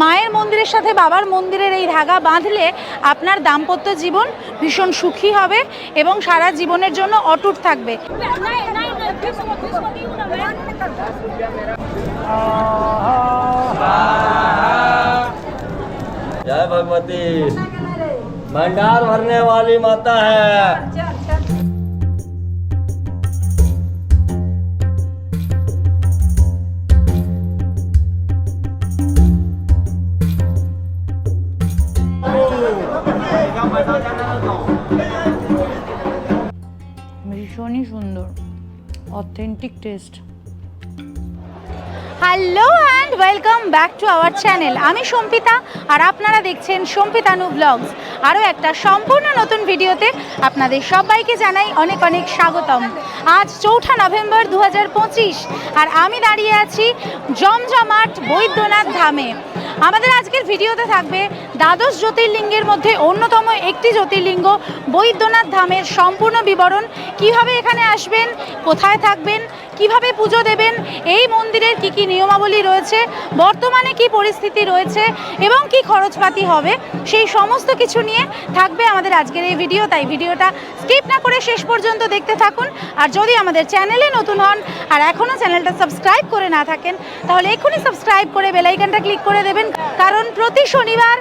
মায়ের মন্দিরের সাথে বাবার মন্দিরের এই ধাগা বাঁধলে আপনার দাম্পত্য জীবন ভীষণ সুখী হবে এবং সারা জীবনের জন্য অটুট থাকবে। जय भगवती भंडार भरने वाली माता है। ভীষণই সুন্দর, authentic test. Hello and welcome back to our channel. আমি সম্পিতা আর আপনারা দেখছেন সম্পিতানু ব্লগস। আরও একটা সম্পূর্ণ নতুন ভিডিওতে আপনাদের সবাইকে জানাই অনেক অনেক স্বাগতম। আজ 4 নভেম্বর 2025 আর আমি দাঁড়িয়ে আছি জমজমাট বৈদ্যনাথ ধামে। আমাদের আজকের ভিডিওতে থাকবে দ্বাদশ জ্যোতির্লিঙ্গের মধ্যে অন্যতম একটি জ্যোতির্লিঙ্গ বৈদ্যনাথ ধামের সম্পূর্ণ বিবরণ। কিভাবে এখানে আসবেন, কোথায় থাকবেন, কিভাবে পুজো দেবেন, এই মন্দিরের কি কি নিয়মাবলী রয়েছে, বর্তমানে কি পরিস্থিতি রয়েছে এবং কি খরচপাতি হবে, সেই সমস্ত কিছু নিয়ে থাকবে আমাদের আজকের এই ভিডিও। তাই ভিডিওটা স্কিপ না করে শেষ পর্যন্ত দেখতে থাকুন। আর যদি আমাদের চ্যানেলে নতুন হন আর এখনও চ্যানেলটা সাবস্ক্রাইব করে না থাকেন তাহলে এক্ষুনি সাবস্ক্রাইব করে বেল আইকনটা ক্লিক করে দেবেন, কারণ প্রতি শনিবার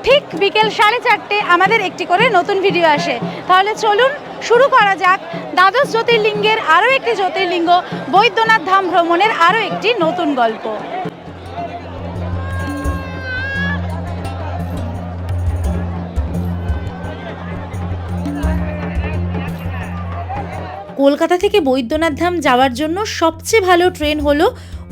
ঠিক বিকেল 4:30 আমাদের একটি করে নতুন ভিডিও আসে। তাহলে চলুন শুরু করা যাক দ্বাদশ জ্যোতির্লিঙ্গের আরও একটি জ্যোতির্লিঙ্গ বৈদ্যনাথ ধাম ভ্রমণের আরও একটি নতুন গল্প। কলকাতা থেকে বৈদ্যনাথ ধাম যাওয়ার জন্য সবচেয়ে ভালো ট্রেন হলো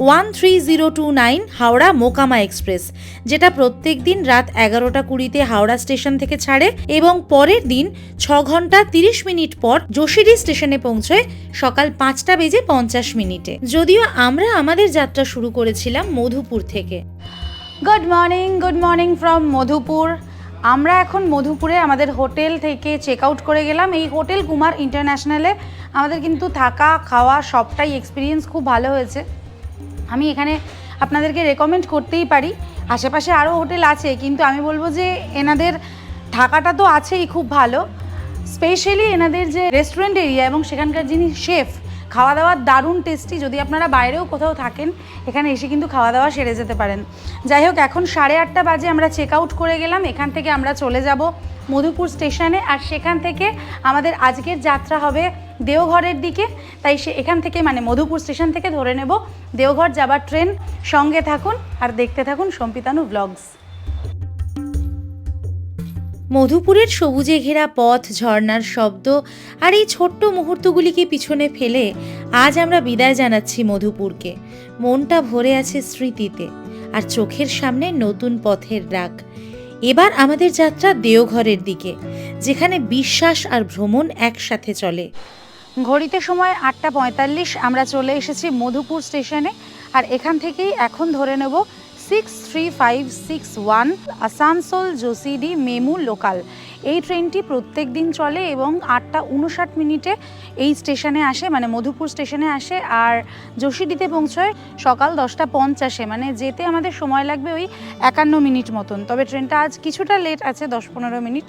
13029 হাওড়া মোকামা এক্সপ্রেস, যেটা প্রত্যেক দিন রাত 11:20 হাওড়া স্টেশন থেকে ছাড়ে এবং পরের দিন 6 ঘন্টা 30 মিনিট পর যোশীডি স্টেশনে পৌঁছয় সকাল 5:50 যদিও আমরা আমাদের যাত্রা শুরু করেছিলাম মধুপুর থেকে। Good morning from Madhupur. আমরা এখন মধুপুরে আমাদের হোটেল থেকে চেক আউট করে গেলাম। এই হোটেল কুমার ইন্টারন্যাশনালে আমাদের কিন্তু থাকা খাওয়া সবটাই এক্সপিরিয়েন্স খুব ভালো হয়েছে। আমি এখানে আপনাদেরকে রেকমেন্ড করতেই পারি। আশেপাশে আরও হোটেল আছে, কিন্তু আমি বলবো যে এনাদের থাকাটা তো আছেই খুব ভালো, স্পেশালি এনাদের যে রেস্টুরেন্ট এরিয়া এবং সেখানকার যিনি শেফ, খাওয়া দাওয়া দারুণ টেস্টি। যদি আপনারা বাইরেও কোথাও থাকেন এখানে এসে কিন্তু খাওয়া দাওয়া সেরে যেতে পারেন। যাই হোক, এখন 8:30 বাজে আমরা চেক আউট করে গেলাম। এখান থেকে আমরা চলে যাব মধুপুর স্টেশনে, আর সেখান থেকে আমাদের আজকের যাত্রা হবে দেওঘরের দিকে। তাই এখান থেকে মানে মধুপুর স্টেশন থেকে ধরে নেব দেওঘর যাবার ট্রেন। সঙ্গে থাকুন আর দেখতে থাকুন সম্পিতানু ব্লগস। মধুপুরের সবুজে ঘেরা পথ, ঝর্ণার শব্দ আর এই ছোট্ট মুহূর্তগুলিকে পিছনে ফেলে আজ আমরা বিদায় জানাচ্ছি মধুপুরকে। মনটা ভরে আছে স্মৃতিতে আর চোখের সামনে নতুন পথের ডাক। এবার আমাদের যাত্রা দেওঘরের দিকে, যেখানে বিশ্বাস আর ভ্রমণ একসাথে চলে। ঘড়িতে সময় 8:45, আমরা চলে এসেছি মধুপুর স্টেশনে। আর এখান থেকেই এখন ধরে নেব 63561 আসানসোল যোশীডি মেমু লোকাল। এই ট্রেনটি প্রত্যেক দিন চলে এবং 8:59 এই স্টেশনে আসে, মানে মধুপুর স্টেশনে আসে, আর যোশীডিতে পৌঁছয় সকাল 10:50। মানে যেতে আমাদের সময় লাগবে ওই 51 মিনিট মতন। তবে ট্রেনটা আজ কিছুটা লেট আছে, 10-15 মিনিট,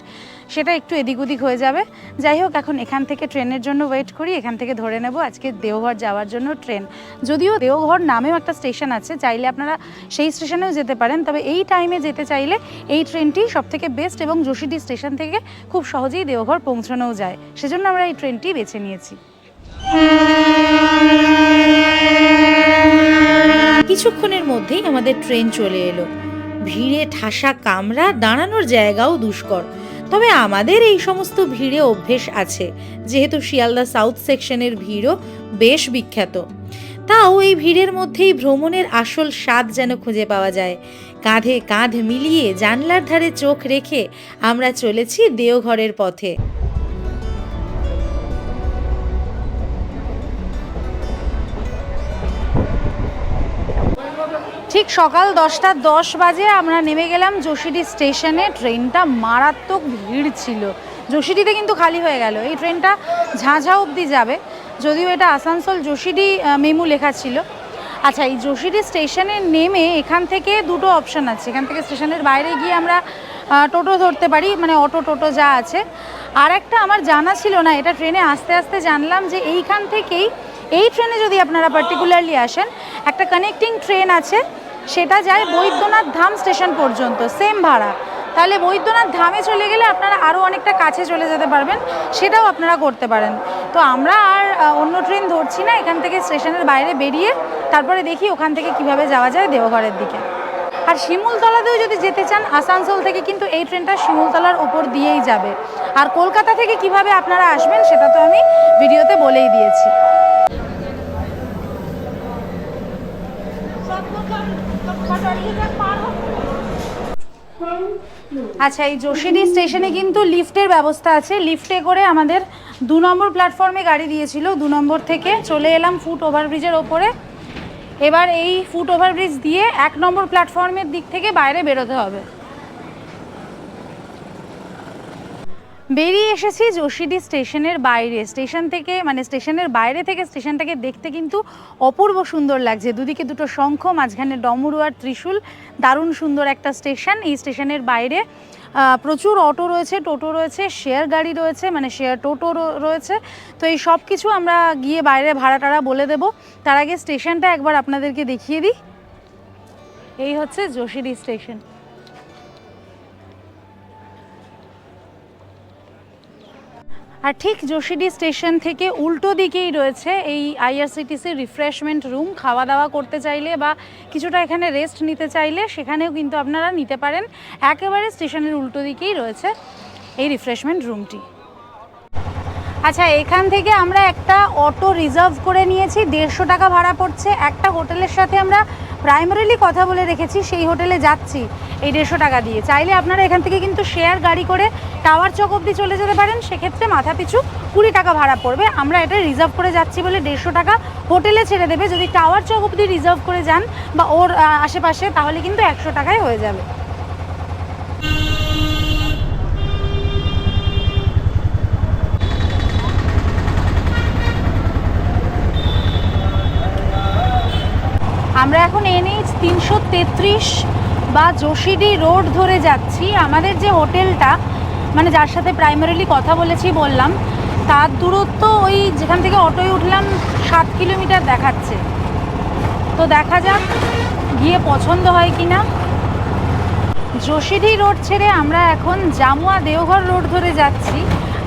সেটা একটু এদিক ওদিক হয়ে যাবে। যাই হোক, এখন এখান থেকে ট্রেনের জন্য ওয়েট করি। এখান থেকে ধরে নেব আজকে দেওঘর যাওয়ার জন্য ট্রেন। যদিও দেওঘর নামেও একটা স্টেশন আছে, চাইলে আপনারা সেই স্টেশনেও যেতে পারেন, তবে এই টাইমে যেতে চাইলে এই ট্রেনটি সবথেকে বেস্ট এবং যোশীডি স্টেশন থেকে খুব সহজেই দেওঘর পৌঁছানোও যায়, সেজন্য আমরা এই ট্রেনটি বেছে নিয়েছি। কিছুক্ষণের মধ্যেই আমাদের ট্রেন চলে এলো। ভিড়ে ঠাসা কামরা, দাঁড়ানোর জায়গাও দুষ্কর। তবে আমাদের এই সমস্ত ভিড়ে অভ্যেস আছে, যেহেতু শিয়ালদা সাউথ সেকশনের ভিড়ও বেশ বিখ্যাত। তাও এই ভিড়ের মধ্যেই ভ্রমণের আসল স্বাদ যেন খুঁজে পাওয়া যায়। কাঁধে কাঁধ মিলিয়ে জানলার ধারে চোখ রেখে আমরা চলেছি দেওঘরের পথে। ঠিক সকাল 10:10 বাজে আমরা নেমে গেলাম যোশীডি স্টেশনে। ট্রেনটা মারাত্মক ভিড় ছিল, যোশীডিতে কিন্তু খালি হয়ে গেল। এই ট্রেনটা ঝাঁঝা অবধি যাবে, যদিও এটা আসানসোল যোশীডি মেমু লেখা ছিল। আচ্ছা, এই যোশীডি স্টেশনে নেমে এখান থেকে দুটো অপশান আছে। এখান থেকে স্টেশনের বাইরে গিয়ে আমরা টোটো ধরতে পারি, মানে অটো টোটো যা আছে। আর একটা আমার জানা ছিল না, এটা ট্রেনে আস্তে আস্তে জানলাম যে এইখান থেকেই, এই ট্রেনে যদি আপনারা পার্টিকুলারলি আসেন, একটা কানেক্টিং ট্রেন আছে, সেটা যায় বৈদ্যনাথ ধাম স্টেশন পর্যন্ত, সেম ভাড়া। তাহলে বৈদ্যনাথ ধামে চলে গেলে আপনারা আরও অনেকটা কাছে চলে যেতে পারবেন, সেটাও আপনারা করতে পারেন। তো আমরা আর অন্য ট্রেন ধরছি না, এখান থেকে স্টেশনের বাইরে বেরিয়ে তারপরে দেখি ওখান থেকে কিভাবে যাওয়া যায় দেওঘরের দিকে। আর শিমুলতলাতেও যদি যেতে চান, আসানসোল থেকে কিন্তু এই ট্রেনটা শিমুলতলার ওপর দিয়েই যাবে। আর কলকাতা থেকে কিভাবে আপনারা আসবেন সেটা তো আমি ভিডিওতে বলেই দিয়েছি। আচ্ছা, এই যোশীডি স্টেশনে কিন্তু লিফটের ব্যবস্থা আছে। লিফটে করে আমাদের 2 নম্বর প্ল্যাটফর্মে গাড়ি দিয়েছিল। 2 নম্বর থেকে চলে এলাম ফুট ওভারব্রিজের ওপরে। এবার এই ফুট ওভারব্রিজ দিয়ে 1 নম্বর প্ল্যাটফর্মের দিক থেকে বাইরে বেরোতে হবে। বেরিয়ে এসেছি যোশীডি স্টেশনের বাইরে। স্টেশন থেকে, মানে স্টেশনের বাইরে থেকে স্টেশনটাকে দেখতে কিন্তু অপূর্ব সুন্দর লাগছে। দুদিকে দুটো শঙ্খ, মাঝখানে ডমরু আর ত্রিশূল, দারুণ সুন্দর একটা স্টেশন। এই স্টেশনের বাইরে প্রচুর অটো রয়েছে, টোটো রয়েছে, শেয়ার গাড়ি রয়েছে, মানে শেয়ার টোটো রয়েছে। তো এই সব কিছু আমরা গিয়ে বাইরে ভাড়া টাড়া বলে দেবো। তার আগে স্টেশনটা একবার আপনাদেরকে দেখিয়ে দিই। এই হচ্ছে যোশীডি স্টেশন। আর ঠিক যোশীডি স্টেশন থেকে উল্টো দিকেই রয়েছে এই আইআরসিটিসির রিফ্রেশমেন্ট রুম। খাওয়া দাওয়া করতে চাইলে বা কিছুটা এখানে রেস্ট নিতে চাইলে সেখানেও কিন্তু আপনারা নিতে পারেন। একেবারে স্টেশনের উল্টো দিকেই রয়েছে এই রিফ্রেশমেন্ট রুমটি। আচ্ছা, এখান থেকে আমরা একটা অটো রিজার্ভ করে নিয়েছি, 150 টাকা ভাড়া পড়ছে। একটা হোটেলের সাথে আমরা প্রাইমারিলি কথা বলে রেখেছি, সেই হোটেলে যাচ্ছি এই 150 টাকা দিয়ে। চাইলে আপনারা এখান থেকে কিন্তু শেয়ার গাড়ি করে টাওয়ার চক অবধি চলে যেতে পারেন, সেক্ষেত্রে মাথা পিছু 20 টাকা ভাড়া পড়বে। আমরা এটা রিজার্ভ করে যাচ্ছি বলে 150 টাকা হোটেলে ছেড়ে দেবে। যদি টাওয়ার চক অবধি রিজার্ভ করে যান বা ওর আশেপাশে, তাহলে কিন্তু 100 টাকায় হয়ে যাবে। আমরা এখন NH 333 বা যোশীডি রোড ধরে যাচ্ছি। আমাদের যে হোটেলটা, মানে যার সাথে প্রাইমারিলি কথা বলেছি বললাম, তার দূরত্ব ওই যেখান থেকে অটোয় উঠলাম 7 কিলোমিটার দেখাচ্ছে। তো দেখা যাক গিয়ে পছন্দ হয় কি না। যোশীডি রোড ছেড়ে আমরা এখন জামুয়া দেওঘর রোড ধরে যাচ্ছি।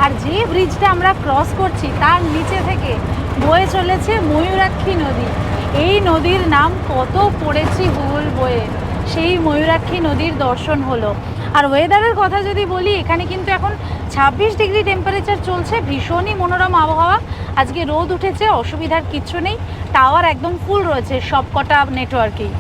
আর যে ব্রিজটা আমরা ক্রস করছি তার নিচে থেকে বয়ে চলেছে ময়ূরাক্ষী নদী। এই নদীর নাম কত পড়েছি হুল বয়ে, সেই ময়ূরাক্ষী নদীর দর্শন হলো। আর ওয়েদারের কথা যদি বলি, এখানে কিন্তু এখন 26 ডিগ্রি টেম্পারেচার চলছে, ভীষণই মনোরম আবহাওয়া। আজকে রোদ উঠেছে, অসুবিধার কিচ্ছু নেই। টাওয়ার একদম ফুল রয়েছে সব কটা নেটওয়ার্কেই।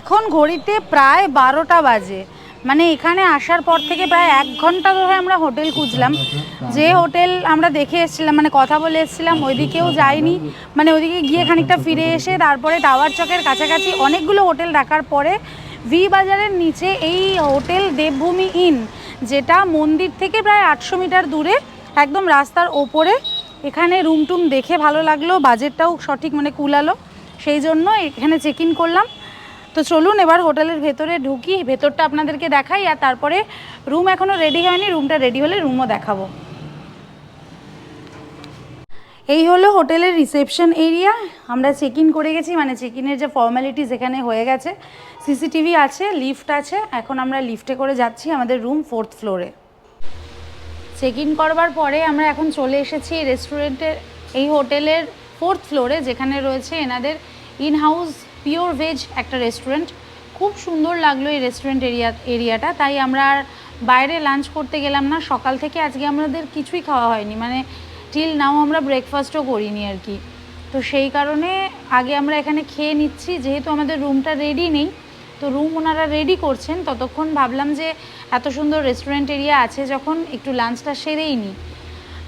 এখন ঘড়িতে প্রায় 12টা বাজে। মানে এখানে আসার পর থেকে প্রায় 1 ঘন্টা ধরে আমরা হোটেল খুঁজলাম। যে হোটেল আমরা দেখে এসেছিলাম, মানে কথা বলে এসেছিলাম, ওইদিকেও যাইনি। মানে ওইদিকে গিয়ে খানিকটা ফিরে এসে তারপরে টাওয়ার চকের কাছাকাছি অনেকগুলো হোটেল দেখার পরে ভি বাজারের নিচে এই হোটেল দেবভূমি ইন, যেটা মন্দির থেকে প্রায় 800 মিটার দূরে, একদম রাস্তার ওপরে। এখানে রুম টুম দেখে ভালো লাগলো, বাজেটটাও সঠিক মানে কুলালো, সেই জন্য এখানে চেক ইন করলাম। তো চলুন এবার হোটেলের ভেতরে ঢুকি, ভেতরটা আপনাদেরকে দেখাই। আর তারপরে রুম এখনও রেডি হয়নি, রুমটা রেডি হলে রুমও দেখাবো। এই হলো হোটেলের রিসেপশন এরিয়া। আমরা চেক ইন করে গেছি, মানে চেক ইনের যে ফর্মালিটিস এখানে হয়ে গেছে। সিসিটিভি আছে, লিফট আছে। এখন আমরা লিফটে করে যাচ্ছি আমাদের রুম 4th ফ্লোরে। চেক ইন করবার পরে আমরা এখন চলে এসেছি রেস্টুরেন্টের, এই হোটেলের 4th ফ্লোরে, যেখানে রয়েছে এনাদের ইন হাউস পিওর ভেজ একটা রেস্টুরেন্ট। খুব সুন্দর লাগলো এই রেস্টুরেন্ট এরিয়াটা। তাই আমরা আর বাইরে লাঞ্চ করতে গেলাম না। সকাল থেকে আজকে আমাদের কিছুই খাওয়া হয়নি, মানে টিল নাও আমরা ব্রেকফাস্টও করিনি আর কি। তো সেই কারণে আগে আমরা এখানে খেয়ে নিচ্ছি, যেহেতু আমাদের রুমটা রেডি নেই। তো রুম ওনারা রেডি করছেন, ততক্ষণ ভাবলাম যে এত সুন্দর রেস্টুরেন্ট এরিয়া আছে যখন, একটু লাঞ্চটা সেরেই নিই।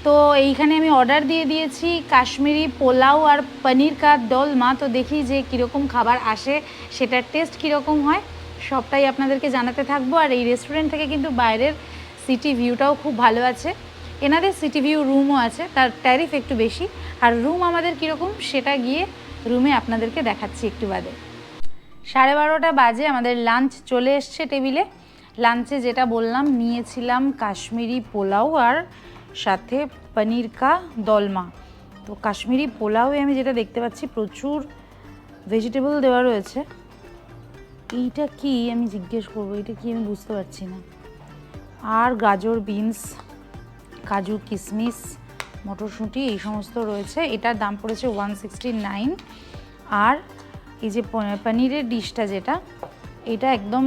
তো এইখানে আমি অর্ডার দিয়ে দিয়েছি কাশ্মীরি পোলাও আর পনির কা দোলমা। তো দেখি যে কীরকম খাবার আসে, সেটার টেস্ট কীরকম হয় সবটাই আপনাদেরকে জানাতে থাকবো। আর এই রেস্টুরেন্ট থেকে কিন্তু বাইরের সিটি ভিউটাও খুব ভালো আছে। এনাদের সিটি ভিউ রুমও আছে, তার ট্যারিফ একটু বেশি। আর রুম আমাদের কীরকম সেটা গিয়ে রুমে আপনাদেরকে দেখাচ্ছি একটু বাদে। 12:30 বাজে, আমাদের লাঞ্চ চলে এসছে টেবিলে। লাঞ্চে যেটা বললাম, নিয়েছিলাম কাশ্মীরি পোলাও আর সাথে পনির কা দোলমা। তো কাশ্মীরি পোলাওয়ে আমি যেটা দেখতে পাচ্ছি প্রচুর ভেজিটেবল দেওয়া রয়েছে। এইটা কি আমি জিজ্ঞেস করবো, এটা কি আমি বুঝতে পারছি না। আর গাজর, বিনস, কাজু, কিশমিশ, মটরশুঁটি এই সমস্ত রয়েছে। এটার দাম পড়েছে 169। আর এই যে পনিরের ডিশটা যেটা, এটা একদম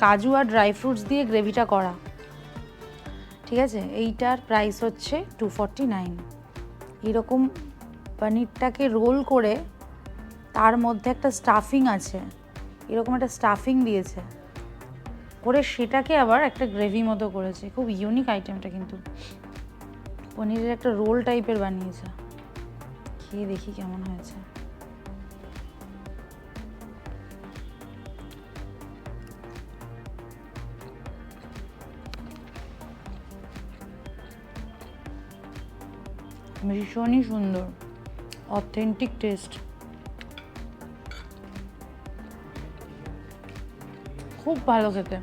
কাজু আর ড্রাই ফ্রুটস দিয়ে গ্রেভিটা করা, ঠিক আছে। এইটার প্রাইস হচ্ছে 249। এরকম পনিরটাকে রোল করে তার মধ্যে একটা স্টাফিং আছে, এরকম একটা স্টাফিং দিয়েছে করে, সেটাকে আবার একটা গ্রেভি মতো করেছে। খুব ইউনিক আইটেমটা, কিন্তু পনিরের একটা রোল টাইপের বানিয়েছে। খেয়ে দেখি কেমন হয়েছে। ভীষণই সুন্দর, অথেন্টিক টেস্ট, খুব ভালো খেতে।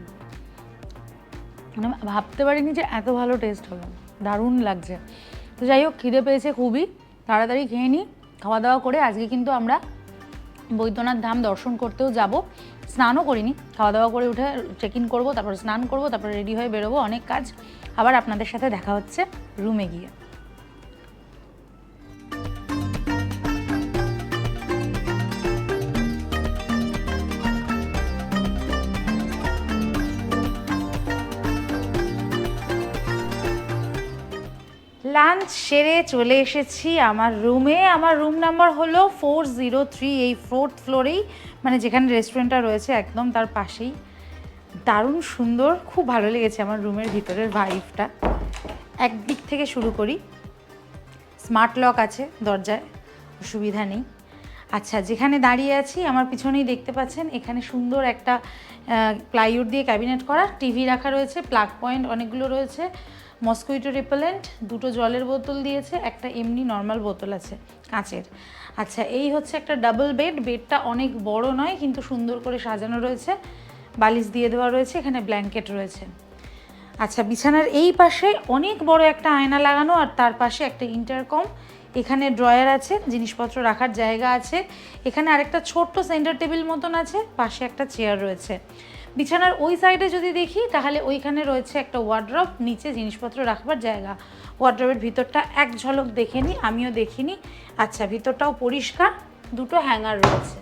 মানে ভাবতে পারিনি যে এত ভালো টেস্ট হবে, দারুণ লাগছে। তো যাই হোক, খিদে পেয়েছে খুবই, তাড়াতাড়ি খেয়ে নিই। খাওয়া দাওয়া করে আজকে কিন্তু আমরা বৈদ্যনাথ ধাম দর্শন করতেও যাব। স্নানও করিনি, খাওয়া দাওয়া করে উঠে চেক ইন করবো, তারপর স্নান করবো, তারপর রেডি হয়ে বেরোবো, অনেক কাজ। আবার আপনাদের সাথে দেখা হচ্ছে রুমে গিয়ে। লাঞ্চ সেরে চলে এসেছি আমার রুমে। আমার রুম নাম্বার হলো 403, এই 4th ফ্লোরেই, মানে যেখানে রেস্টুরেন্টটা রয়েছে একদম তার পাশেই। দারুণ সুন্দর, খুব ভালো লেগেছে আমার রুমের ভিতরের ভাইবটা। একদিক থেকে শুরু করি, স্মার্ট লক আছে দরজায়, অসুবিধা নেই। আচ্ছা, যেখানে দাঁড়িয়ে আছি আমার পিছনেই দেখতে পাচ্ছেন, এখানে সুন্দর একটা প্লাইউড দিয়ে ক্যাবিনেট করা, টিভি রাখা রয়েছে, প্লাগ পয়েন্ট অনেকগুলো রয়েছে, মসকুইটো রিপেলেন্ট, 2টো জলের বোতল দিয়েছে, একটা এমনি নর্মাল বোতল আছে কাঁচের। আচ্ছা, এই হচ্ছে একটা ডাবল বেড। বেডটা অনেক বড় নয়, কিন্তু সুন্দর করে সাজানো রয়েছে, বালিশ দিয়ে দেওয়া রয়েছে, এখানে ব্ল্যাঙ্কেট রয়েছে। আচ্ছা, বিছানার এই পাশে অনেক বড় একটা আয়না লাগানো, আর তার পাশে একটা ইন্টারকম, এখানে ড্রয়ার আছে, জিনিসপত্র রাখার জায়গা আছে। এখানে আরেকটা ছোট্ট সেন্টার টেবিল মতন আছে, পাশে একটা চেয়ার রয়েছে। বিছানার ওই সাইডে যদি দেখি তাহলে ওইখানে রয়েছে একটা ওয়ার্ড্রপ, নিচে জিনিসপত্র রাখবার জায়গা। ওয়ার্ড্রপের ভিতরটা এক ঝলক দেখে নিই, আমিও দেখিনি। আচ্ছা, ভিতরটাও পরিষ্কার, 2টো হ্যাঙ্গার রয়েছে,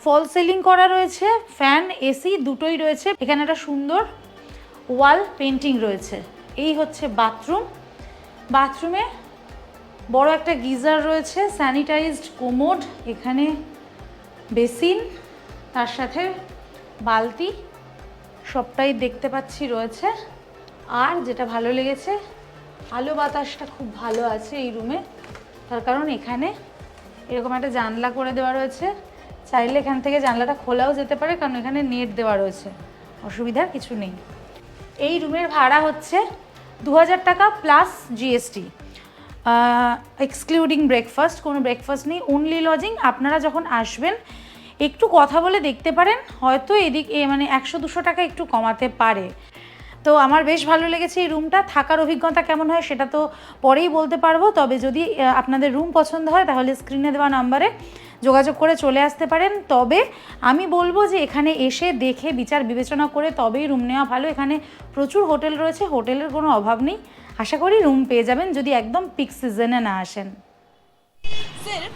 ফল সিলিং করা রয়েছে, ফ্যান, এসি দুটোই রয়েছে। এখানে একটা সুন্দর ওয়াল পেন্টিং রয়েছে। এই হচ্ছে বাথরুম। বাথরুমে বড় একটা গিজার রয়েছে, স্যানিটাইজড কোমোড, এখানে বেসিন, তার সাথে বালতি, সবটাই দেখতে পাচ্ছি রয়েছে। আর যেটা ভালো লেগেছে, আলো বাতাসটা খুব ভালো আছে এই রুমে, তার কারণ এখানে এরকম একটা জানলা করে দেওয়া রয়েছে। চাইলে এখান থেকে জানলাটা খোলাও যেতে পারে, কারণ এখানে নেট দেওয়া রয়েছে, অসুবিধার কিছু নেই। এই রুমের ভাড়া হচ্ছে 2000 টাকা প্লাস জিএসটি, এক্সক্লুডিং ব্রেকফাস্ট। কোনো ব্রেকফাস্ট নেই, অনলি লজিং। আপনারা যখন আসবেন একটু কথা বলে দেখতে পারেন, হয়তো এদিক মানে 100-200 টাকা একটু কমাতে পারে। তো আমার বেশ ভালো লেগেছে এই রুমটা। থাকার অভিজ্ঞতা কেমন হয় সেটা তো পরেই বলতে পারবো, তবে যদি আপনাদের রুম পছন্দ হয় তাহলে স্ক্রিনে দেওয়া নাম্বারে যোগাযোগ করে চলে আসতে পারেন। তবে আমি বলবো যে এখানে এসে দেখে বিচার বিবেচনা করে তবেই রুম নেওয়া ভালো। এখানে প্রচুর হোটেল রয়েছে, হোটেলের কোনো অভাব নেই। আশা করি রুম পেয়ে যাবেন যদি একদম পিক সিজনে না আসেন।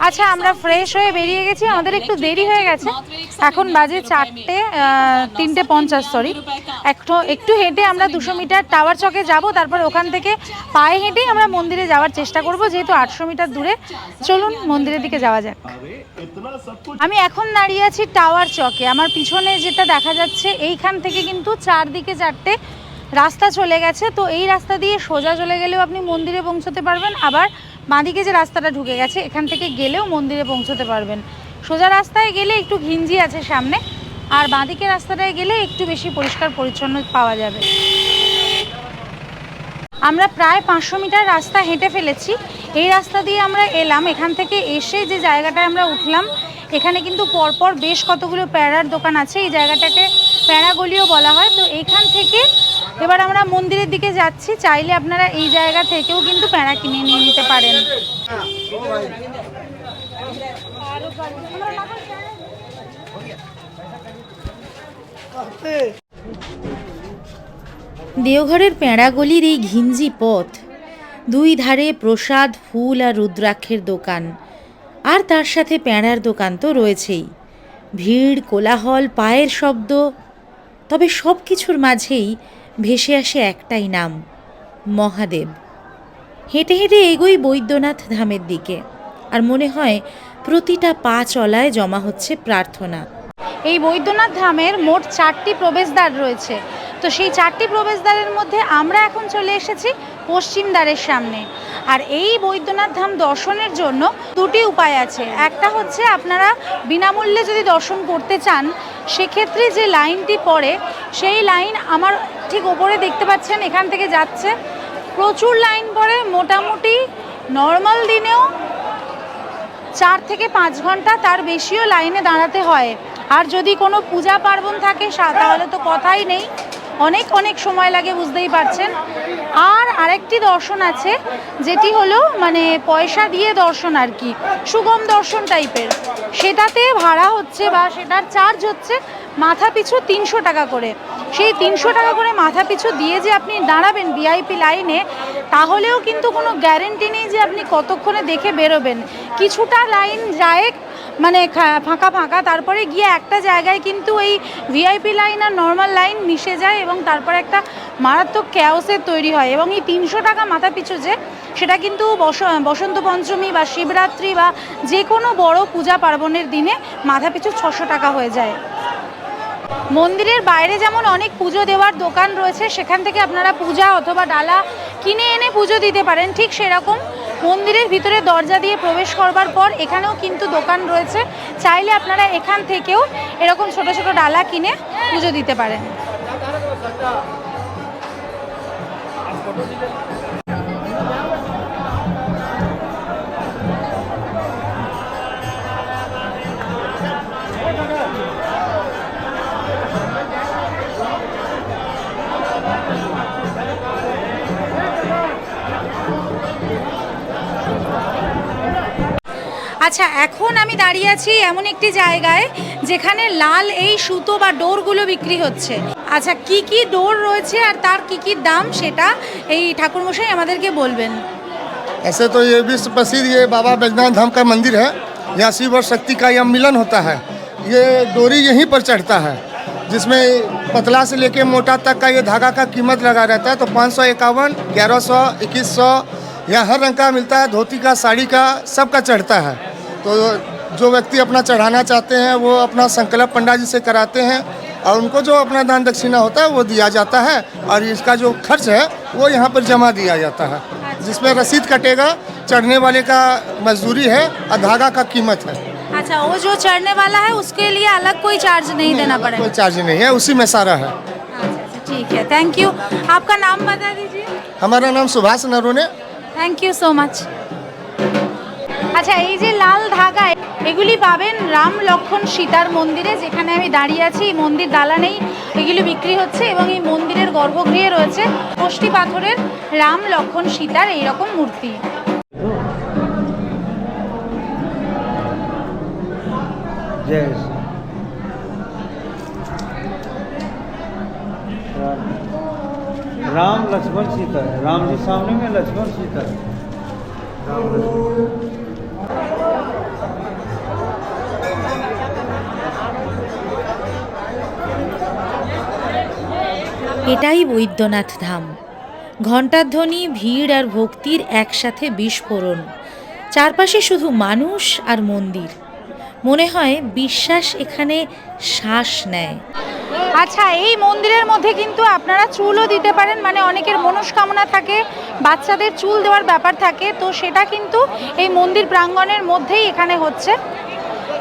আচ্ছা, আমরা ফ্রেশ হয়ে বেরিয়ে গেছি, আমাদের একটু দেরি হয়ে গেছে, এখন বাজে 3:50, সরি। একটু হেঁটে আমরা 200 মিটার টাওয়ার চকে যাব, তারপর ওখান থেকে পায়ে হেঁটেই আমরা মন্দিরে যাওয়ার চেষ্টা করব, যেহেতু 800 মিটার দূরে। চলুন মন্দিরের দিকে যাওয়া যাক। আমি এখন দাঁড়িয়ে আছি টাওয়ার চকে। আমার পিছনে যেটা দেখা যাচ্ছে, এইখান থেকে কিন্তু 4 দিকে 4টে রাস্তা চলে গেছে, তো এই রাস্তা দিয়ে সোজা চলে গেলেও আপনি মন্দিরে পৌঁছতে পারবেন, আবার বাঁদিকে যে রাস্তাটা ঢুকে গেছে এখান থেকে গেলেও মন্দিরে পৌঁছতে পারবেন। সোজা রাস্তায় গেলে একটু ঘিঞ্জি আছে সামনে, আর বাঁদিকে রাস্তাটায় গেলে একটু বেশি পরিষ্কার পরিচ্ছন্ন পাওয়া যাবে। আমরা প্রায় 500 মিটার রাস্তা হেঁটে ফেলেছি। এই রাস্তা দিয়ে আমরা এলাম, এখান থেকে এসে যে জায়গাটায় আমরা উঠলাম এখানে কিন্তু পরপর বেশ কতগুলো প্যারার দোকান আছে, এই জায়গাটাকে প্যারাগলিও বলা হয়। তো এইখান থেকে এবার আমরা মন্দিরের দিকে যাচ্ছি, চাইলে আপনারা এই জায়গা থেকেও কিন্তু প্যারা কিনে নিয়ে নিতে পারেন। দেওঘরের প্যাঁড়াগলির এই ঘিঞ্জি পথ, দুই ধারে প্রসাদ, ফুল আর রুদ্রাক্ষের দোকান, আর তার সাথে প্যাঁড়ার দোকান তো রয়েছেই। ভিড়, কোলাহল, পায়ের শব্দ, তবে সব কিছুর মাঝেই ভেসে আসে একটাই নাম, মহাদেব। হেঁটে হেঁটে এগোই বৈদ্যনাথ ধামের দিকে, আর মনে হয় প্রতিটা পা চলায় জমা হচ্ছে প্রার্থনা। এই বৈদ্যনাথ ধামের মোট 4টি প্রবেশদ্বার রয়েছে। তো সেই 4টি প্রবেশদ্বারের মধ্যে আমরা এখন চলে এসেছি পশ্চিম দ্বারের সামনে। আর এই বৈদ্যনাথ ধাম দর্শনের জন্য 2টি উপায় আছে। একটা হচ্ছে আপনারা বিনামূল্যে যদি দর্শন করতে চান, সেক্ষেত্রে যে লাইনটি পড়ে সেই লাইন আমার ঠিক ওপরে দেখতে পাচ্ছেন, এখান থেকে যাচ্ছে প্রচুর লাইন পড়ে। মোটামুটি নর্মাল দিনেও 4 থেকে 5 ঘন্টা, তার বেশিও লাইনে দাঁড়াতে হয়। আর যদি কোনো পূজা পার্বণ থাকে তাহলে তো কথাই নেই, অনেক অনেক সময় লাগে, বুঝতেই পারছেন। আর আরেকটি দর্শন আছে, যেটি হলো মানে পয়সা দিয়ে দর্শন আর কি, সুগম দর্শন টাইপের। সেটাতে ভাড়া হচ্ছে বা সেটার চার্জ হচ্ছে মাথা পিছু 300 টাকা করে। সেই 300 টাকা করে মাথা পিছু দিয়ে যে আপনি দাঁড়াবেন ভিআইপি লাইনে, তাহলেও কিন্তু কোনো গ্যারেন্টি নেই যে আপনি কতক্ষণে দেখে বেরোবেন। কিছুটা লাইন যায় মানে ফাঁকা ফাঁকা, তারপরে গিয়ে একটা জায়গায় কিন্তু এই ভিআইপি লাইন আর নর্মাল লাইন মিশে যায় এবং তারপর একটা মারাত্মক ক্যাওসের তৈরি হয়। এবং এই 300 টাকা মাথা পিছু যে, সেটা কিন্তু বসন্ত পঞ্চমী বা শিবরাত্রি বা যে কোনো বড় পূজা পার্বণের দিনে মাথা পিছু 600 টাকা হয়ে যায়। মন্দিরের বাইরে যেমন অনেক পুজো দেওয়ার দোকান রয়েছে, সেখান থেকে আপনারা পূজা অথবা ডালা কিনে এনে পুজো দিতে পারেন, ঠিক সেরকম মন্দিরের ভিতরে দরজা দিয়ে প্রবেশ করবার পর এখানেও কিন্তু দোকান রয়েছে, চাইলে আপনারা এখান থেকেও এরকম ছোট ছোট ডালা কিনে পুজো দিতে পারেন। আচ্ছা, এখন আমি দাঁড়িয়ে আছি এমন একটি জায়গায় যেখানে লাল এই সুতো বা ডোরগুলো বিক্রি হচ্ছে। আচ্ছা, কি কি ডোর রয়েছে আর তার কি কি দাম সেটা এই ঠাকুরমশাই আমাদেরকে বলবেন। ऐसे तो ये विश्व प्रसिद्ध ये बाबा बैजनाथ धाम का मंदिर है। यहाँ शिव और शक्ति का यह मिलन होता है। ये डोरी यहीं पर चढ़ता है, जिसमें पतला से लेके मोटा तक का ये धागा का कीमत लगा रहता है। तो 551, 1100, 2100 यहाँ हर रंग का मिलता है। धोती का, साड़ी का, सबका चढ़ता है। तो जो व्यक्ति अपना चढ़ाना चाहते हैं वो अपना संकल्प पंडा जी से कराते हैं और उनको जो अपना दान दक्षिणा होता है वो दिया जाता है और इसका जो खर्च है वो यहाँ पर जमा दिया जाता है, जिसमें रसीद कटेगा, चढ़ने वाले का मजदूरी है और धागा का कीमत है। अच्छा, वो जो चढ़ने वाला है उसके लिए अलग कोई चार्ज नहीं देना पड़ेगा? कोई चार्ज नहीं है, उसी में सारा है। अच्छा, ठीक है, थैंक यू। आपका नाम बता दीजिए। हमारा नाम Subhash Narone. Thank you so much. আচ্ছা, এই যে লাল ধাগা, এগুলি পাবেন রাম লক্ষ্মণ সীতার মন্দিরে, যেখানে আমি দাঁড়িয়ে আছি। এই মন্দির দালানেই এগুলি বিক্রি হচ্ছে এবং এই মন্দিরের গর্ভগৃহে রয়েছে কোষ্ঠী পাথরের রাম লক্ষ্মণ সীতার এইরকম মূর্তি। राम लक्ष्मण सीता है। राम जी सामने में, लक्ष्मण सीता है। राम लक्ष्मण। এটাই বৈদ্যনাথ ধাম। ঘণ্টার ধ্বনি, ভিড় আর ভক্তির একসাথে বিস্ফোরণ। চারপাশে শুধু মানুষ আর মন্দির। মনে হয় বিশ্বাস এখানে শ্বাস নেয়। আচ্ছা, এই মন্দিরের মধ্যে কিন্তু আপনারা চুলও দিতে পারেন, মানে অনেকের মনস্কামনা থাকে, বাচ্চাদের চুল দেওয়ার ব্যাপার থাকে, তো সেটা কিন্তু এই মন্দির প্রাঙ্গণের মধ্যেই এখানে হচ্ছে।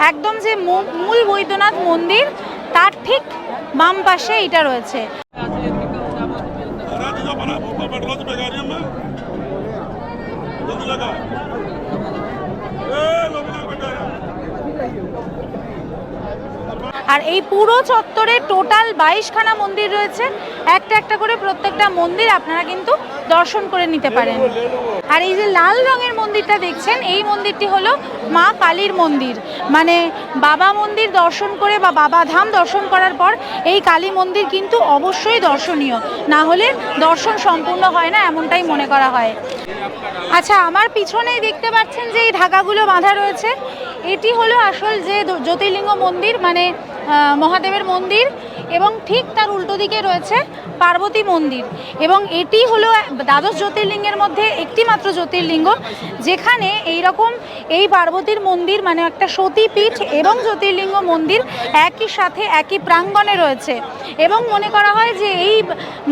একদম যে মূল বৈদ্যনাথ মন্দির তার ঠিক বাম পাশে এটা রয়েছে। আর এই পুরো চত্বরে টোটাল 22খানা মন্দির রয়েছে। একটা একটা করে প্রত্যেকটা মন্দির আপনারা কিন্তু দর্শন করে নিতে পারেন। আর এই যে লাল রঙের মন্দিরটা দেখছেন, এই মন্দিরটি হলো মা কালীর মন্দির। মানে বাবা মন্দির দর্শন করে বা বাবা ধাম দর্শন করার পর এই কালী মন্দির কিন্তু অবশ্যই দর্শনীয়, না হলে দর্শন সম্পূর্ণ হয় না, এমনটাই মনে করা হয়। আচ্ছা, আমার পিছনেই দেখতে পাচ্ছেন যে এই ধাগাগুলো বাঁধা রয়েছে, এটি হলো আসল যে জ্যোতির্লিঙ্গ মন্দির, মানে মহাদেবের মন্দির, এবং ঠিক তার উল্টো দিকে রয়েছে পার্বতী মন্দির। এবং এটি হলো দ্বাদশ জ্যোতির্লিঙ্গের মধ্যে একটি মাত্র জ্যোতির্লিঙ্গ যেখানে এইরকম এই পার্বতীর মন্দির, মানে একটা সতীপীঠ এবং জ্যোতির্লিঙ্গ মন্দির একই সাথে একই প্রাঙ্গণে রয়েছে। এবং মনে করা হয় যে এই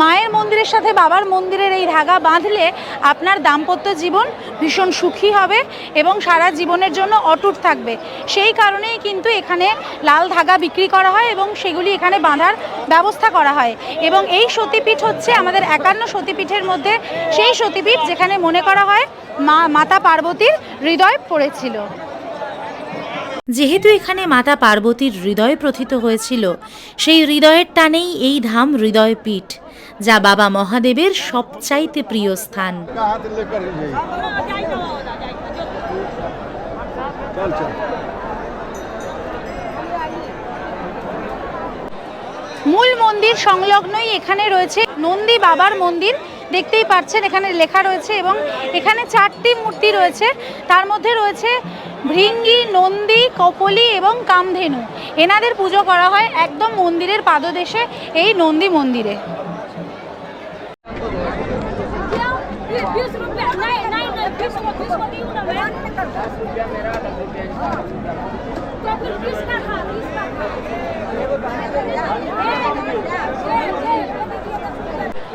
মায়ের মন্দিরের সাথে বাবার মন্দিরের এই ধাগা বাঁধলে আপনার দাম্পত্য জীবন ভীষণ সুখী হবে এবং সারা জীবনের জন্য অটুট থাকবে। সেই কারণেই কিন্তু এখানে লাল ধাগা বিক্রি করা হয় এবং সেগুলি এখানে বাঁধার ব্যবস্থা করা হয়। এবং এই সতীপীঠ হচ্ছে আমাদের 51 সতীপীঠের মধ্যে সেই সতীপীঠ যেখানে মনে করা হয় মাতা পার্বতীর হৃদয় পড়েছিল। যেহেতু এখানে মাতা পার্বতীর হৃদয় প্রথিত হয়েছিল, সেই হৃদয়ের টানেই এই ধাম হৃদয়পীঠ, যা বাবা মহাদেবের সবচাইতে প্রিয় স্থান। মূল মন্দির সংলগ্নই এখানে রয়েছে নন্দী বাবার মন্দির, দেখতেই পাচ্ছেন এখানে লেখা রয়েছে। এবং এখানে 4টি মূর্তি রয়েছে, তার মধ্যে রয়েছে ভৃঙ্গি, নন্দী, কপলি এবং কামধেনু। এনাদের পুজো করা হয় একদম মন্দিরের পাদদেশে এই নন্দী মন্দিরে।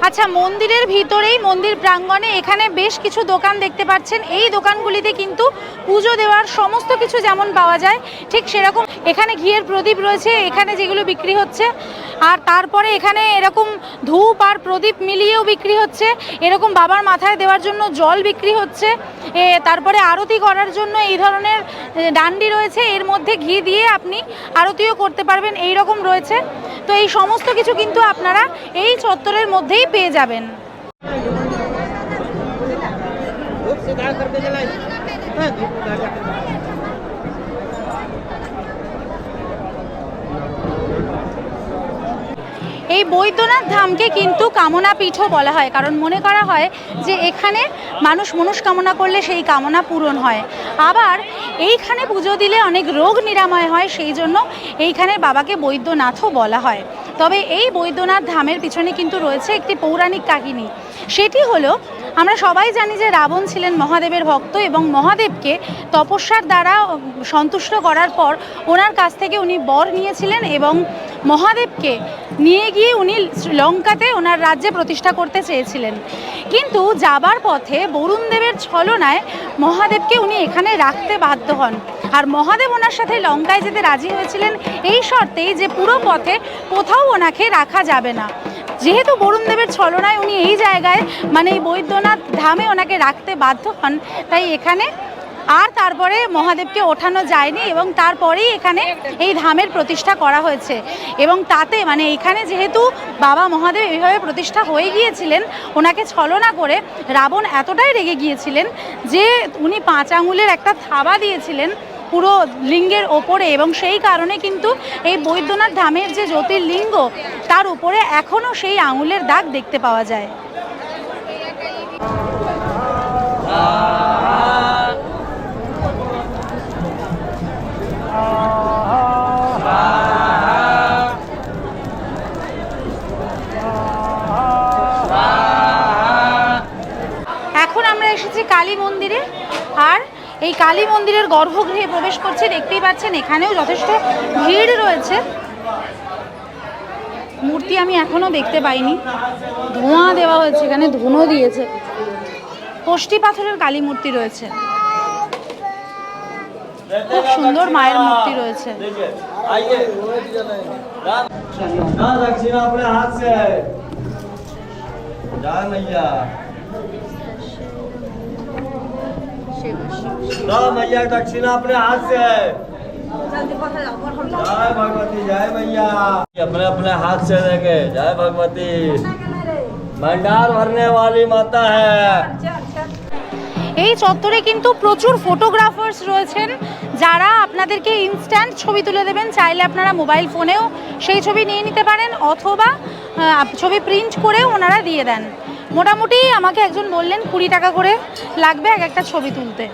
আচ্ছা, মন্দিরের ভিতরেই মন্দির প্রাঙ্গণে এখানে বেশ কিছু দোকান দেখতে পাচ্ছেন। এই দোকানগুলিতে কিন্তু পুজো দেওয়ার সমস্ত কিছু যেমন পাওয়া যায় ঠিক সেরকম এখানে ঘিয়ের প্রদীপ রয়েছে এখানে যেগুলো বিক্রি হচ্ছে। আর তারপরে এখানে এরকম ধূপ আর প্রদীপ মিলিয়েও বিক্রি হচ্ছে, এরকম বাবার মাথায় দেওয়ার জন্য জল বিক্রি হচ্ছে, তারপরে আরতি করার জন্য এই ধরনের ডান্ডি রয়েছে, এর মধ্যে ঘি দিয়ে আপনি আরতিও করতে পারবেন, এই রকম রয়েছে। তো এই সমস্ত কিছু কিন্তু আপনারা এই চত্বরের মধ্যেই পেয়ে যাবেন। এই বৈদ্যনাথ ধামকে কিন্তু কামনা পীঠও বলা হয়, কারণ মনে করা হয় যে এখানে মানুষ মনস্কামনা করলে সেই কামনা পূরণ হয়। আবার এইখানে পুজো দিলে অনেক রোগ নিরাময় হয়, সেই জন্য এইখানে বাবাকে বৈদ্যনাথও বলা হয়। তবে এই বৈদ্যনাথ ধামের পিছনে কিন্তু রয়েছে একটি পৌরাণিক কাহিনী। সেটি হলো, আমরা সবাই জানি যে রাবণ ছিলেন মহাদেবের ভক্ত এবং মহাদেবকে তপস্যার দ্বারা সন্তুষ্ট করার পর ওনার কাছ থেকে উনি বর নিয়েছিলেন এবং মহাদেবকে নিয়ে গিয়ে উনি লঙ্কাতে ওনার রাজ্যে প্রতিষ্ঠা করতে চেয়েছিলেন। কিন্তু যাবার পথে বরুণদেবের ছলনায় মহাদেবকে উনি এখানে রাখতে বাধ্য হন। আর মহাদেব ওনার সাথে লঙ্কায় যেতে রাজি হয়েছিলেন এই শর্তেই যে পুরো পথে কোথাও ওনাকে রাখা যাবে না। যেহেতু বরুণদেবের ছলনায় উনি এই জায়গায় মানে এই বৈদ্যনাথ ধামে ওনাকে রাখতে বাধ্য হন, তাই এখানে আর তারপরে মহাদেবকে ওঠানো যায়নি এবং তারপরেই এখানে এই ধামের প্রতিষ্ঠা করা হয়েছে। এবং তাতে মানে এখানে যেহেতু বাবা মহাদেব এইভাবে প্রতিষ্ঠা হয়ে গিয়েছিলেন, ওনাকে ছলনা করে রাবণ এতটাই রেগে গিয়েছিলেন যে উনি 5 আঙুলের একটা থাবা দিয়েছিলেন পুরো লিঙ্গের ওপরে। এবং সেই কারণে কিন্তু এই বৈদ্যনাথ ধামের যে জ্যোতির্লিঙ্গ তার উপরে এখনও সেই আঙুলের দাগ দেখতে পাওয়া যায়। এখন আমরা এসেছি কালী মন্দিরে, আর এই কালী মন্দিরের গর্ভগৃহে প্রবেশ করছে। দেখতেই পাচ্ছেন এখানেও যথেষ্ট ভিড় রয়েছে। মূর্তি আমি এখনো দেখতে পাইনি। ধোঁয়া দেওয়া হয়েছে, এখানে ধুনো দিয়েছে। কোষ্ঠী পাথরের কালী মূর্তি রয়েছে, খুব সুন্দর মায়ের মূর্তি রয়েছে। दक्षिणा अपने हाथ से है जय मैया मैया दक्षिणा अपने हाथ से है जय भगवती जय मैया अपने अपने हाथ से देंगे जय भगवती भंडार भरने वाली माता है। এই চত্বরে কিন্তু প্রচুর ফটোগ্রাফার্স রয়েছেন যারা আপনাদেরকে ইনস্ট্যান্ট ছবি তুলে দেবেন। চাইলে আপনারা মোবাইল ফোনেও সেই ছবি নিয়ে নিতে পারেন, অথবা ছবি প্রিন্ট করেও ওনারা দিয়ে দেন। মোটামুটি আমাকে একজন বললেন 20 টাকা করে লাগবে এক একটা ছবি তুলতে।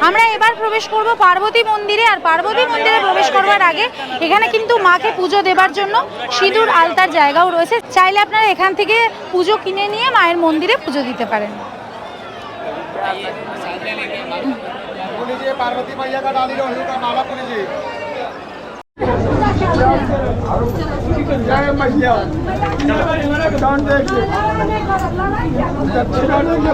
আমরা এবার প্রবেশ করব পার্বতী মন্দিরে। আর পার্বতী মন্দিরে প্রবেশ করবার আগে এখানে কিন্তু মাকে পুজো দেবার জন্য সিঁদুর আলতার জায়গাও রয়েছে। চাইলে আপনারা এখান থেকে পুজো কিনে নিয়ে মায়ের মন্দিরে পুজো দিতে পারেন। पार्वती मैया का डाली रोहिणी का माला पुरी जी जय मैया कान देखिए दक्षिणा देंगे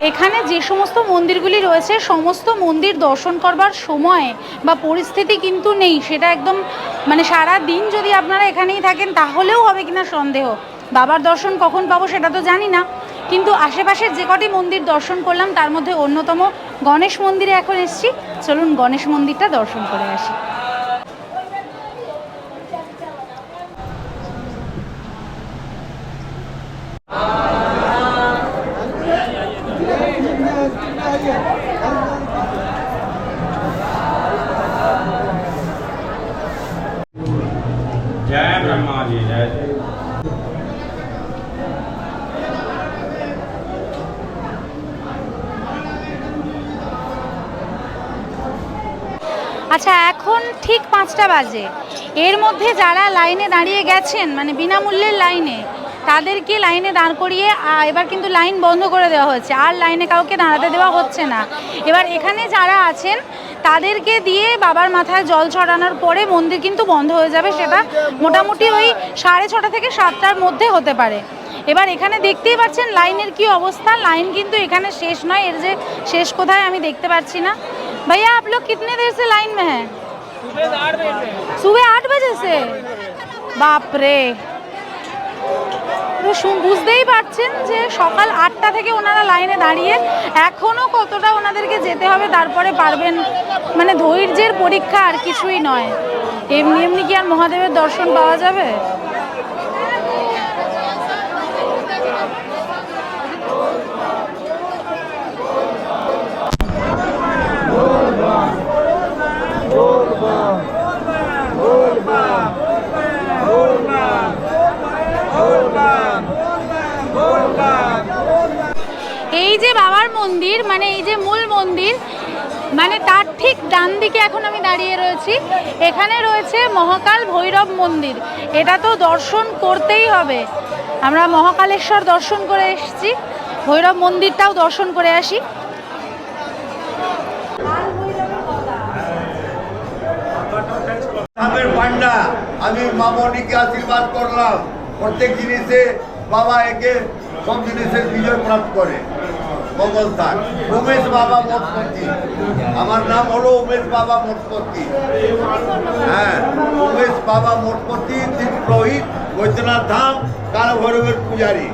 এখানে যে সমস্ত মন্দিরগুলি রয়েছে সমস্ত মন্দির দর্শন করবার সময় বা পরিস্থিতি কিন্তু নেই। সেটা একদম মানে সারা দিন যদি আপনারা এখানেই থাকেন তাহলেও হবে কিনা সন্দেহ। বাবার দর্শন কখন পাবো সেটা তো জানি না, কিন্তু আশেপাশের যে কটি মন্দির দর্শন করলাম তার মধ্যে অন্যতম গণেশ মন্দিরে এখন এসেছি। চলুন গণেশ মন্দিরটা দর্শন করে আসি। जय ब्रह्मा जी जय আচ্ছা, এখন ঠিক 5টা বাজে। এর মধ্যে যারা লাইনে দাঁড়িয়ে গেছেন মানে বিনামূল্যের লাইনে, তাদেরকে লাইনে দাঁড় করিয়ে এবার কিন্তু লাইন বন্ধ করে দেওয়া হয়েছে। আর লাইনে কাউকে দাঁড়াতে দেওয়া হচ্ছে না। এবার এখানে যারা আছেন তাদেরকে দিয়ে বাবার মাথায় জল ছড়ানোর পরে মন্দির কিন্তু বন্ধ হয়ে যাবে। সেটা মোটামুটি ওই 6:30 থেকে 7টার মধ্যে হতে পারে। এবার এখানে দেখতেই পাচ্ছেন লাইনের কি অবস্থা। লাইন কিন্তু এখানে শেষ নয়, এর যে শেষ কোথায় আমি দেখতে পাচ্ছি না। भैया आप लोग कितने देर से लाइन में हैं? सुबह 8 बजे से। बाप रे, বুঝতেই পারছেন যে সকাল 8টা থেকে ওনারা লাইনে দাঁড়িয়ে এখনও কতটা ওনাদেরকে যেতে হবে, তারপরে পারবেন। মানে ধৈর্যের পরীক্ষা, আর কিছুই নয়। এমনি এমনি কি আর মহাদেবের দর্শন পাওয়া যাবে? এই যে বাবার মন্দির, মানে এই যে মূল মন্দির, মানে তার ঠিক ডান দিকে এখন আমি দাঁড়িয়ে রয়েছি। এখানে রয়েছে মহাকাল ভৈরব মন্দির। এটা তো দর্শন করতেই হবে। আমরা মহাকালেশ্বর দর্শন করে এসেছি, ভৈরব মন্দিরটাও দর্শন করে আসি। পান্ডা আমি মামনিকে আশীর্বাদ করলাম। প্রত্যেক জিনিসে বাবা একে সব জিনিসের বিজয় প্রাপ্ত করে। মঙ্গল থাক। উমেশ বাবা মঠপতি, আমার নাম হলো উমেশ বাবা মঠপতি। হ্যাঁ, উমেশ বাবা মঠপতি, দীপ পুরোহিত, বৈদ্যনাথ ধাম, কাল ভৈরবের পূজারী।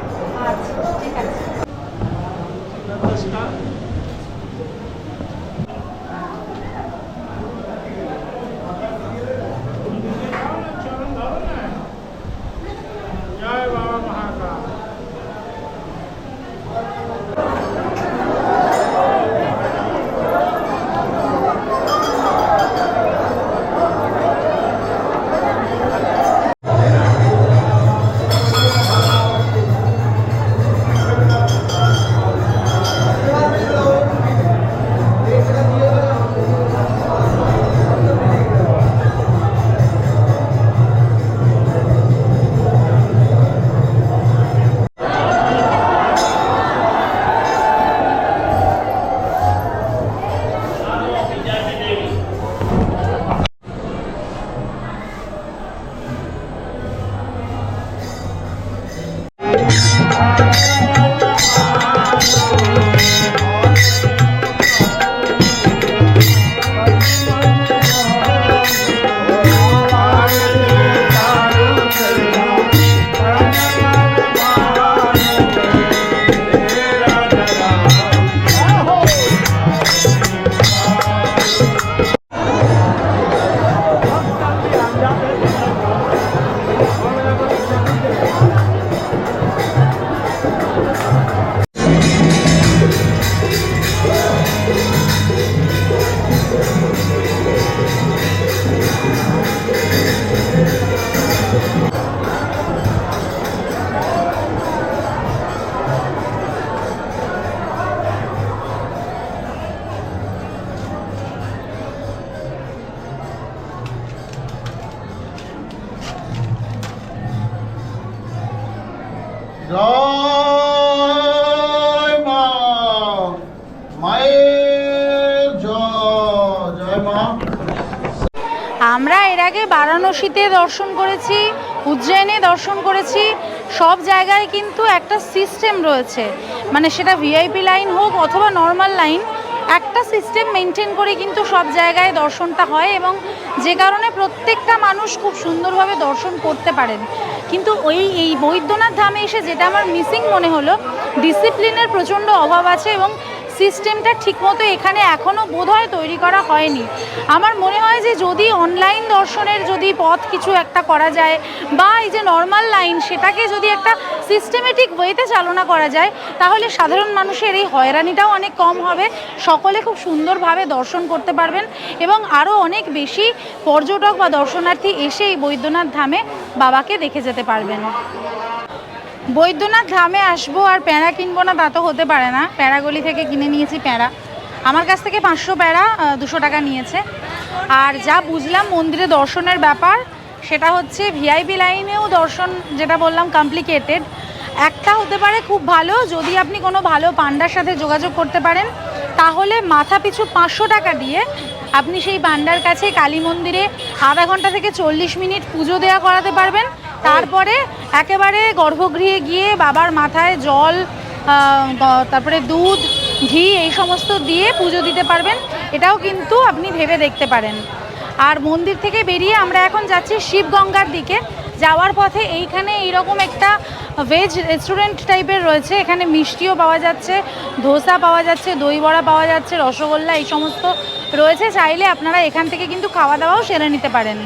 জয় মা মায়ের জয় মা। আমরা এর আগে বারাণসীতে দর্শন করেছি, উজ্জয়নে দর্শন করেছি, সব জায়গায় কিন্তু একটা সিস্টেম রয়েছে, মানে সেটা ভিআইপি লাইন হোক অথবা নর্মাল লাইন, একটা সিস্টেম মেনটেন করে কিন্তু সব জায়গায় দর্শনটা হয় এবং যে কারণে প্রত্যেকটা মানুষ খুব সুন্দরভাবে দর্শন করতে পারেন। কিন্তু এই বৈদ্যনাথ ধামে এসে যেটা আমার মিসিং মনে হলো, ডিসিপ্লিনের প্রচণ্ড অভাব আছে এবং সিস্টেমটা ঠিকমতো এখানে এখনও বোধহয় তৈরি করা হয়নি। আমার মনে হয় যে যদি অনলাইন দর্শনের যদি পথ কিছু একটা করা যায় বা এই যে নর্মাল লাইন সেটাকে যদি একটা সিস্টেমেটিক ওয়েতে চালনা করা যায় তাহলে সাধারণ মানুষের এই হয়রানিটাও অনেক কম হবে, সকলে খুব সুন্দরভাবে দর্শন করতে পারবেন এবং আরও অনেক বেশি পর্যটক বা দর্শনার্থী এসে এই বৈদ্যনাথ ধামে বাবাকে দেখে যেতে পারবেন। বৈদ্যনাথ ধামে আসবো আর প্যাঁড়া কিনবো না তা তো হতে পারে না। প্যাঁড়াগলি থেকে কিনে নিয়েছি প্যাঁড়া, আমার কাছ থেকে 500 প্যাঁড়া 200 টাকা নিয়েছে। আর যা বুঝলাম মন্দিরে দর্শনের ব্যাপার সেটা হচ্ছে ভিআইপি লাইনেও দর্শন যেটা বললাম কমপ্লিকেটেড। একটা হতে পারে খুব ভালো, যদি আপনি কোনো ভালো পান্ডার সাথে যোগাযোগ করতে পারেন তাহলে মাথা পিছু 500 টাকা দিয়ে আপনি সেই পান্ডার কাছে কালী মন্দিরে আধা ঘন্টা থেকে 40 মিনিট পুজো দেওয়া করাতে পারবেন। তারপরে একেবারে গর্ভগৃহে গিয়ে বাবার মাথায় জল, তারপরে দুধ, ঘি এই সমস্ত দিয়ে পুজো দিতে পারবেন। এটাও কিন্তু আপনি ভেবে দেখতে পারেন। আর মন্দির থেকে বেরিয়ে আমরা এখন যাচ্ছি শিবগঙ্গার দিকে। যাওয়ার পথে এইখানে এইরকম একটা ভেজ রেস্টুরেন্ট টাইপের রয়েছে, এখানে মিষ্টিও পাওয়া যাচ্ছে, ধোসা পাওয়া যাচ্ছে, দই বড়া পাওয়া যাচ্ছে, রসগোল্লা এই সমস্ত রয়েছে। চাইলে আপনারা এখান থেকে কিন্তু খাওয়া দাওয়াও সেরে নিতে পারেন।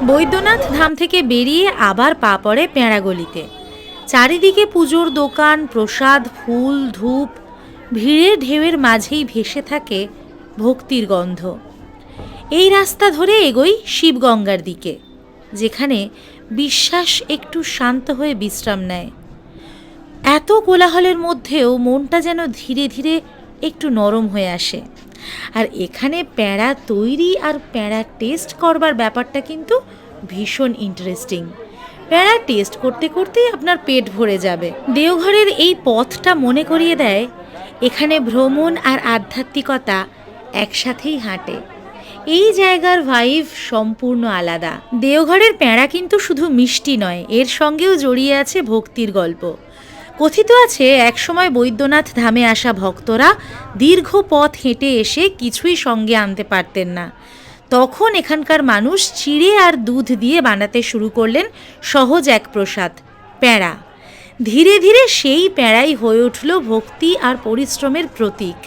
বৈদ্যনাথ ধাম থেকে বেরিয়ে আবার পা পড়ে প্যাঁড়াগলিতে। চারিদিকে পুজোর দোকান, প্রসাদ, ফুল, ধূপ, ভিড়ে ঢেউয়ের মাঝেই ভেসে থাকে ভক্তির গন্ধ। এই রাস্তা ধরে এগোই শিবগঙ্গার দিকে, যেখানে বিশ্বাস একটু শান্ত হয়ে বিশ্রাম নেয়। এত কোলাহলের মধ্যেও মনটা যেন ধীরে ধীরে একটু নরম হয়ে আসে। আর এখানে প্যাঁড়া তৈরি আর প্যাঁড়া টেস্ট করবার ব্যাপারটা কিন্তু ভীষণ ইন্টারেস্টিং। প্যাঁড়া টেস্ট করতে করতেই আপনার পেট ভরে যাবে। দেওঘরের এই পথটা মনে করিয়ে দেয় এখানে ভ্রমণ আর আধ্যাত্মিকতা একসাথেই হাঁটে। এই জায়গার ভাইব সম্পূর্ণ আলাদা। দেওঘরের প্যাঁড়া কিন্তু শুধু মিষ্টি নয়, এর সঙ্গেও জড়িয়ে আছে ভক্তির গল্প। কথিত আছে একসময় বৈদ্যনাথ ধামে আসা ভক্তরা দীর্ঘ পথ হেঁটে এসে কিছুই সঙ্গে আনতে পারতেন না। তখন এখানকার মানুষ চিড়ে আর দুধ দিয়ে বানাতে শুরু করলেন সহজ এক প্রসাদ, প্যাঁড়া। ধীরে ধীরে সেই প্যাঁড়াই হয়ে উঠল ভক্তি আর পরিশ্রমের প্রতীক।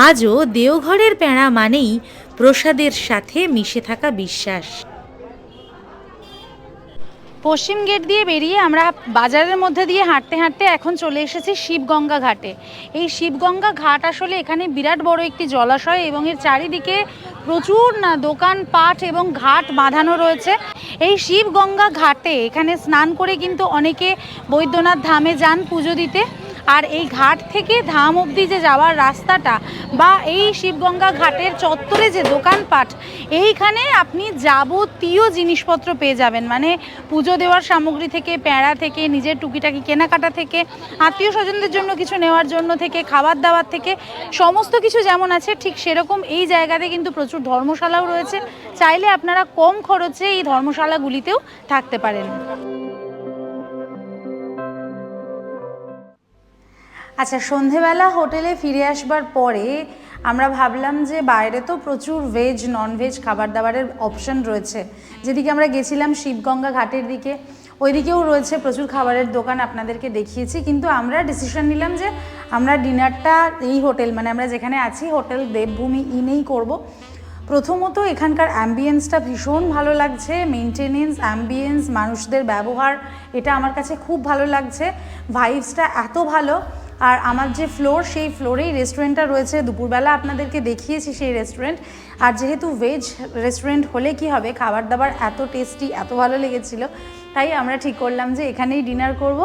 আজও দেওঘরের প্যাঁড়া মানেই প্রসাদের সাথে মিশে থাকা বিশ্বাস। পশ্চিম গেট দিয়ে বেরিয়ে আমরা বাজারের মধ্যে দিয়ে হাঁটতে হাঁটতে এখন চলে এসেছি শিবগঙ্গা ঘাটে। এই শিবগঙ্গা ঘাট আসলে এখানে বিরাট বড় একটি জলাশয় এবং এর চারিদিকে প্রচুর দোকানপাট এবং ঘাট বাঁধানো রয়েছে। এই শিবগঙ্গা ঘাটে এখানে স্নান করে কিন্তু অনেকে বৈদ্যনাথ ধামে যান পুজো দিতে। আর এই ঘাট থেকে ধাম অবধি যে যাওয়ার রাস্তাটা বা এই শিবগঙ্গা ঘাটের চত্বরে যে দোকানপাট, এইখানে আপনি যাবতীয় জিনিসপত্র পেয়ে যাবেন, মানে পুজো দেওয়ার সামগ্রী থেকে, প্যাঁড়া থেকে, নিজের টুকিটাকি কেনাকাটা থেকে, আত্মীয় স্বজনদের জন্য কিছু নেওয়ার জন্য থেকে, খাবার দাবার থেকে, সমস্ত কিছু যেমন আছে ঠিক সেরকম এই জায়গাতে কিন্তু প্রচুর ধর্মশালাও রয়েছে। চাইলে আপনারা কম খরচে এই ধর্মশালাগুলিতেও থাকতে পারেন। আচ্ছা, সন্ধেবেলা হোটেলে ফিরে আসবার পরে আমরা ভাবলাম যে বাইরে তো প্রচুর ভেজ ননভেজ খাবার দাবারের অপশন রয়েছে। যেদিকে আমরা গেছিলাম শিবগঙ্গা ঘাটের দিকে, ওইদিকেও রয়েছে প্রচুর খাবারের দোকান, আপনাদেরকে দেখিয়েছি। কিন্তু আমরা ডিসিশন নিলাম যে আমরা ডিনারটা এই হোটেল, মানে আমরা যেখানে আছি হোটেল দেবভূমি ইনেই করব। প্রথমত এখানকার অ্যাম্বিয়েন্সটা ভীষণ ভালো লাগছে, মেনটেনেন্স, অ্যাম্বিয়েন্স, মানুষদের ব্যবহার, এটা আমার কাছে খুব ভালো লাগছে। ভাইবসটা এত ভালো আর আমার যে ফ্লোর, সেই ফ্লোরেই রেস্টুরেন্টটা রয়েছে। দুপুরবেলা আপনাদেরকে দেখিয়েছি সেই রেস্টুরেন্ট। আর যেহেতু ভেজ রেস্টুরেন্ট হলে কি হবে, খাবার দাবার এত টেস্টি, এত ভালো লেগেছিল, তাই আমরা ঠিক করলাম যে এখানেই ডিনার করব।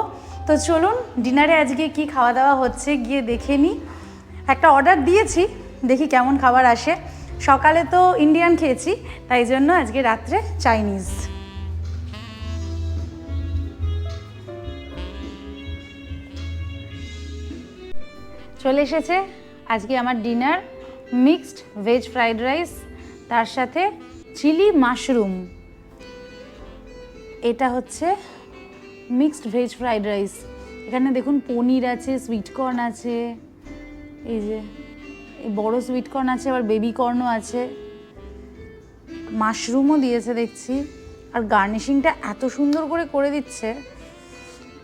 তো চলুন ডিনারে আজকে কি খাওয়া দাওয়া হচ্ছে গিয়ে দেখে নিই। একটা অর্ডার দিয়েছি, দেখি কেমন খাবার আসে। সকালে তো ইন্ডিয়ান খেয়েছি, তাই জন্য আজকে রাত্রে চাইনিজ। চলে এসেছে আজকে আমার dinner, mixed veg fried rice, তার সাথে চিলি মাশরুম। এটা হচ্ছে মিক্সড ভেজ ফ্রাইড রাইস। এখানে দেখুন পনির আছে, সুইট কর্ন আছে, এই যে এই বড় সুইট কর্ন আছে, আবার বেবি কর্নও আছে, মাশরুমও দিয়েছে দেখছি। আর গার্নিশিংটা এত সুন্দর করে দিচ্ছে,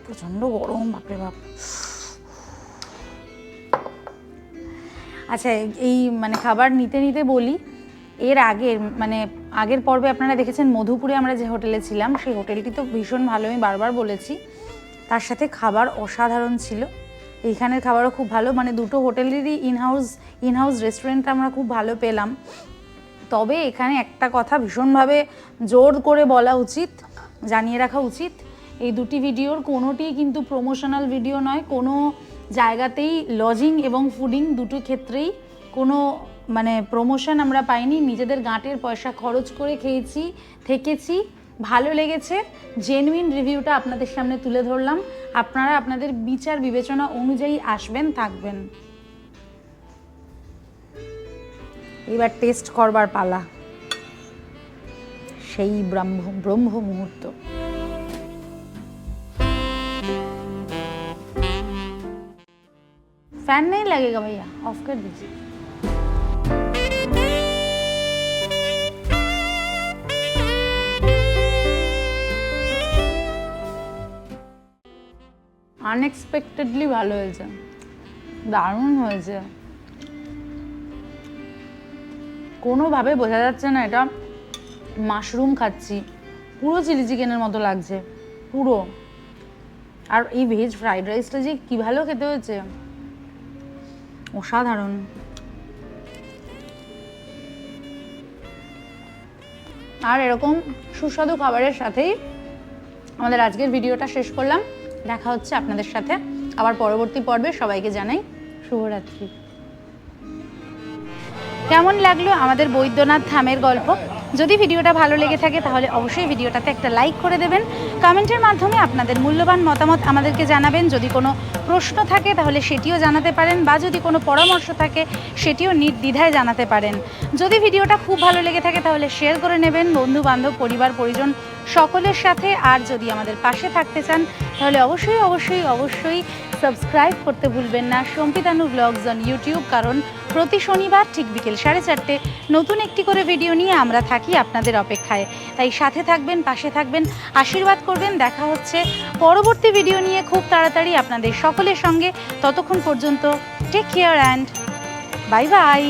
প্রচণ্ড গরম, বাপরে বাপ। আচ্ছা, এই মানে খাবার নিতে নিতে বলি, এর আগের আগের পর্বে আপনারা দেখেছেন মধুপুরে আমরা যে হোটেলে ছিলাম, সেই হোটেলটি তো ভীষণ ভালো, আমি বারবার বলেছি। তার সাথে খাবার অসাধারণ ছিল। এইখানের খাবারও খুব ভালো, মানে দুটো হোটেলেরই ইনহাউস রেস্টুরেন্ট আমরা খুব ভালো পেলাম। তবে এখানে একটা কথা ভীষণভাবে জোর করে বলা উচিত, জানিয়ে রাখা উচিত, এই দুটি ভিডিওর কোনোটিই কিন্তু প্রমোশনাল ভিডিও নয়। কোনো জায়গাতেই লজিং এবং ফুডিং দুটো ক্ষেত্রেই কোনো প্রমোশন আমরা পাইনি। নিজেদের গাঁটের পয়সা খরচ করে খেয়েছি, থেকেছি, ভালো লেগেছে, জেনুইন রিভিউটা আপনাদের সামনে তুলে ধরলাম। আপনারা আপনাদের বিচার বিবেচনা অনুযায়ী আসবেন, থাকবেন। এবার টেস্ট করবার পালা, সেই ব্রহ্ম মুহূর্ত। फैन नहीं लगेगा भैया, ऑफ कर दीजिए। আনএক্সপেক্টেডলি ভালো হয়েছে, দারুণ হয়েছে। কোনোভাবে বোঝা যাচ্ছে না এটা মাশরুম খাচ্ছি, পুরো চিলি চিকেনের মতো লাগছে পুরো। আর এই ভেজ ফ্রাইড রাইসটা যে কী ভালো খেতে হয়েছে, অসাধারণ। আর এরকম সুস্বাদু খাবারের সাথেই আমাদের আজকের ভিডিওটা শেষ করলাম। দেখা হচ্ছে আপনাদের সাথে আবার পরবর্তী পর্বে। সবাইকে জানাই শুভরাত্রি। কেমন লাগলো আমাদের বৈদ্যনাথ ধামের গল্প? যদি ভিডিওটা ভালো লেগে থাকে তাহলে অবশ্যই ভিডিওটাতে একটা লাইক করে দেবেন। কমেন্টের মাধ্যমে আপনাদের মূল্যবান মতামত আমাদেরকে জানাবেন। যদি কোনো প্রশ্ন থাকে তাহলে সেটিও জানাতে পারেন, বা যদি কোনো পরামর্শ থাকে সেটিও নির্দ্বিধায় জানাতে পারেন। যদি ভিডিওটা খুব ভালো লেগে থাকে তাহলে শেয়ার করে নেবেন বন্ধু বান্ধব, পরিবার পরিজন সকলের সাথে। আর যদি আমাদের পাশে থাকতে চান তাহলে অবশ্যই অবশ্যই অবশ্যই সাবস্ক্রাইব করতে ভুলবেন না সম্পিতানু ব্লগস অন ইউটিউব। কারণ প্রতি শনিবার ঠিক বিকেল 4:30 নতুন একটি করে ভিডিও নিয়ে আমরা থাকি আপনাদের অপেক্ষায়। তাই সাথে থাকবেন, পাশে থাকবেন, আশীর্বাদ করবেন। দেখা হচ্ছে পরবর্তী ভিডিও নিয়ে খুব তাড়াতাড়ি আপনাদের সকলের সঙ্গে। ততক্ষণ পর্যন্ত take care and bye by.